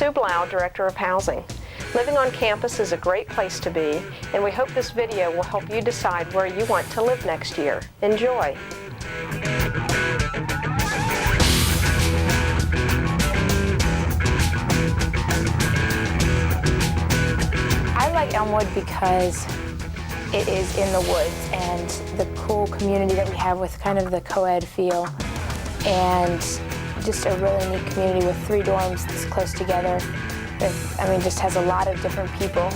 Sue Blau, Director of Housing. Living on campus is a great place to be, and we hope this video will help you decide where you want to live next year. Enjoy! I like Elmwood because it is in the woods and the cool community that we have with kind of the co-ed feel, and just a really neat community with 3 dorms that's close together. Just has a lot of different people.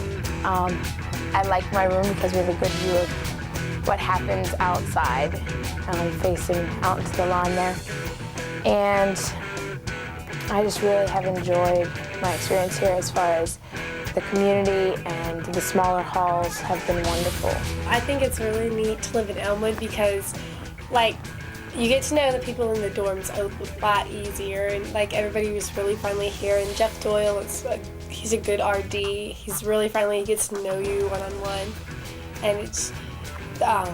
I like my room because we have a good view of what happens outside, facing out into the lawn there. And I just really have enjoyed my experience here as far as the community, and the smaller halls have been wonderful. I think it's really neat to live in Elmwood because, you get to know the people in the dorms a lot easier, and everybody was really friendly here. And Jeff Doyle he's a good RD. He's really friendly. He gets to know you one-on-one, and it's bad.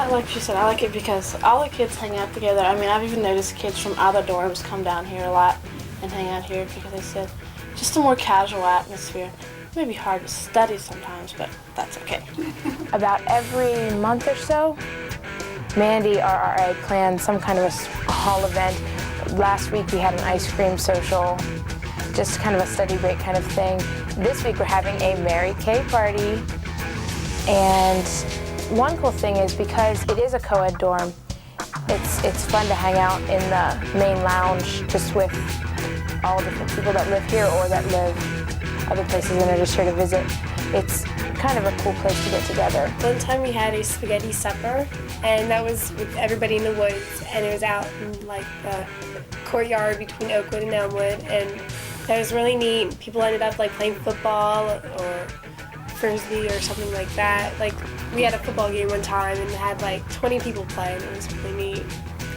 Like she said, I like it because all the kids hang out together. I've even noticed kids from other dorms come down here a lot and hang out here because they said just a more casual atmosphere. It may be hard to study sometimes, but that's okay. About every month or so, Mandy, our RA, plans some kind of a hall event. Last week we had an ice cream social, just kind of a study break kind of thing. This week we're having a Mary Kay party. And one cool thing is, because it is a co-ed dorm, it's fun to hang out in the main lounge just with all different people that live here or that live other places and are just here to visit. It's kind of a cool place to get together. One time we had a spaghetti supper, and that was with everybody in the woods, and it was out in the courtyard between Oakwood and Elmwood, and that was really neat. People ended up playing football or frisbee or something like that. We had a football game one time and had 20 people play, and it was really neat.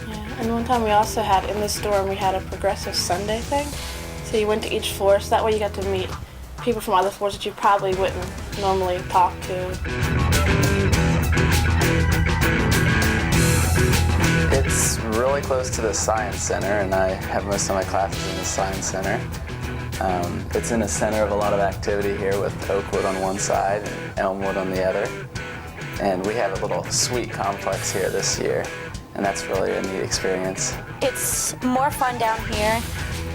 Yeah, and one time we also had, in this dorm, we had a progressive Sunday thing. So you went to each floor, so that way you got to meet people from other floors that you probably wouldn't normally talk to. It's really close to the Science Center, and I have most of my classes in the Science Center. It's in the center of a lot of activity here, with Oakwood on one side and Elmwood on the other. And we have a little suite complex here this year, and that's really a neat experience. It's more fun down here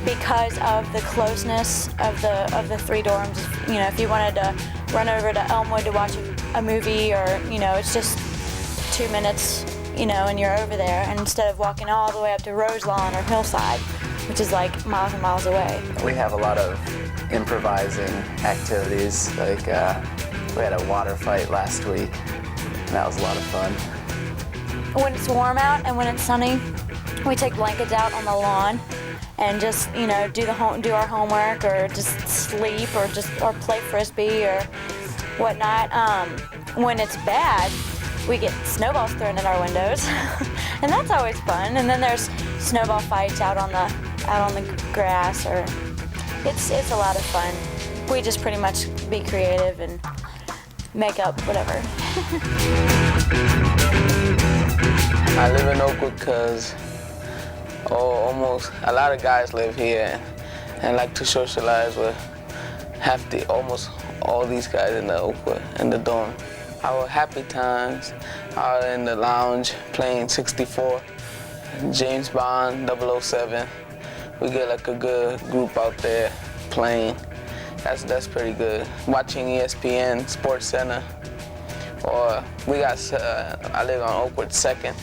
because of the closeness of the 3 dorms. If you wanted to run over to Elmwood to watch a movie, or it's just 2 minutes, and you're over there, and instead of walking all the way up to Roselawn or Hillside, which is miles and miles away. We have a lot of improvising activities, we had a water fight last week, and that was a lot of fun. When it's warm out and when it's sunny, we take blankets out on the lawn and just do our homework, or just sleep, or play frisbee or whatnot. When it's bad, we get snowballs thrown at our windows, and that's always fun. And then there's snowball fights out on the grass, or it's a lot of fun. We just pretty much be creative and make up whatever. I live in Oakwood because almost a lot of guys live here and like to socialize with almost all these guys in the Oakwood, in the dorm. Our happy times are in the lounge playing 64, James Bond, 007. We get a good group out there playing. That's pretty good. Watching ESPN, Sports Center, or I live on Oakwood 2nd.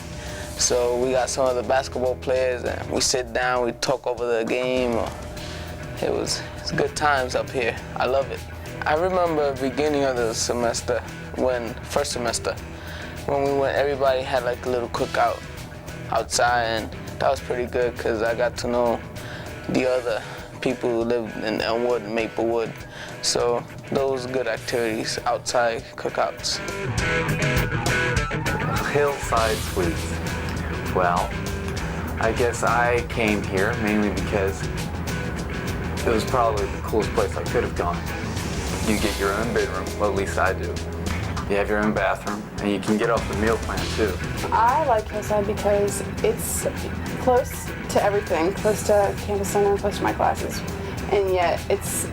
So we got some of the basketball players, and we sit down, we talk over the game. It's good times up here. I love it. I remember the beginning of the semester, first semester, when everybody had a little cookout outside, and that was pretty good because I got to know the other people who lived in Elmwood and Maplewood. So those good activities, outside cookouts. Hillside Suites. Well, I guess I came here mainly because it was probably the coolest place I could have gone. You get your own bedroom, well, at least I do. You have your own bathroom, and you can get off the meal plan too. I like Hillside because it's close to everything, close to campus center, close to my classes, and yet it's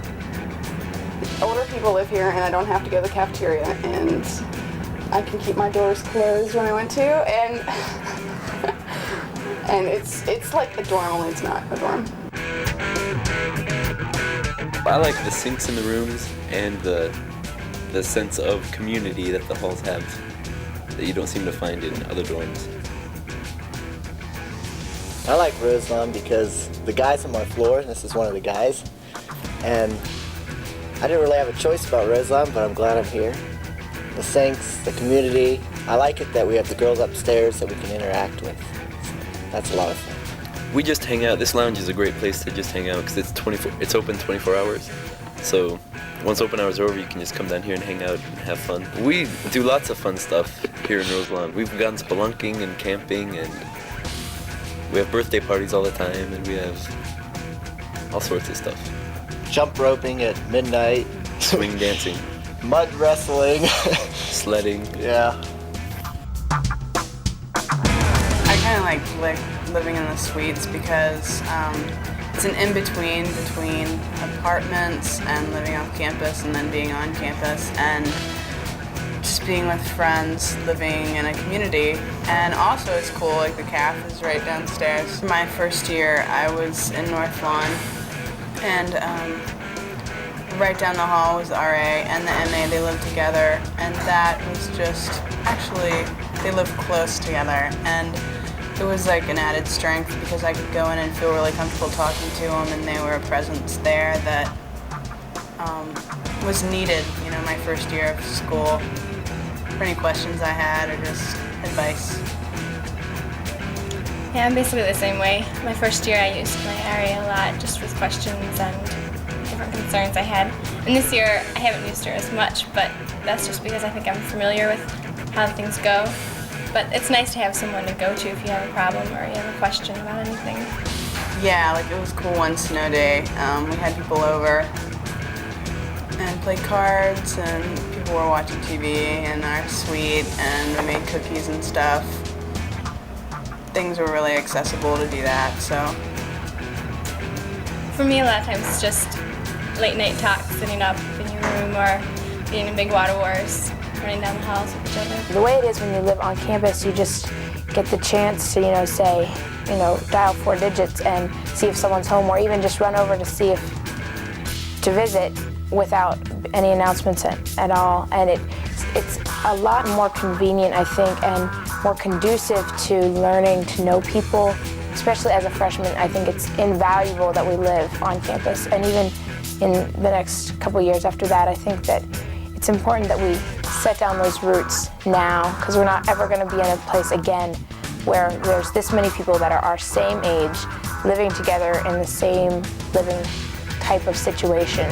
older people live here, and I don't have to go to the cafeteria, and I can keep my doors closed when I want to, and and it's like a dorm, only it's not a dorm. I like the sinks in the rooms and the sense of community that the halls have that you don't seem to find in other dorms. I like Roselawn because the guys on my floor, this is one of the guys, and I didn't really have a choice about Roselawn, but I'm glad I'm here. The sinks, the community, I like it that we have the girls upstairs that we can interact with. That's a lot of fun. We just hang out. This lounge is a great place to just hang out because it's open 24 hours. So once open hours are over, you can just come down here and hang out and have fun. We do lots of fun stuff here in Roselawn. We've gone spelunking and camping, and we have birthday parties all the time, and we have all sorts of stuff. Jump roping at midnight. Swing dancing. Mud wrestling. Sledding. Yeah. I kind of like living in the suites because it's an in-between between apartments and living off campus and then being on campus and just being with friends, living in a community. And also it's cool, like the caf is right downstairs. My first year I was in North Lawn, and right down the hall was the RA and the MA. They lived together, and that was just, actually, they lived close together, and it was like an added strength because I could go in and feel really comfortable talking to them, and they were a presence there that was needed, you know, my first year of school, for any questions I had or just advice. Yeah, I'm basically the same way. My first year I used my area a lot just with questions and different concerns I had. And this year I haven't used her as much, but that's just because I think I'm familiar with how things go. But it's nice to have someone to go to if you have a problem or you have a question about anything. Yeah, like it was cool one snow day. We had people over and played cards, and people were watching TV in our suite, and we made cookies and stuff. Things were really accessible to do that, so. For me, a lot of times it's just late night talks, sitting up in your room or being in big water wars, running down the halls with each other. The way it is when you live on campus, you just get the chance to, say, dial 4 digits and see if someone's home, or even just run over to see to visit without any announcements at all. And it's a lot more convenient, I think, and more conducive to learning to know people. Especially as a freshman, I think it's invaluable that we live on campus. And even in the next couple years after that, I think that it's important that we set down those roots now, because we're not ever going to be in a place again where there's this many people that are our same age living together in the same living type of situation.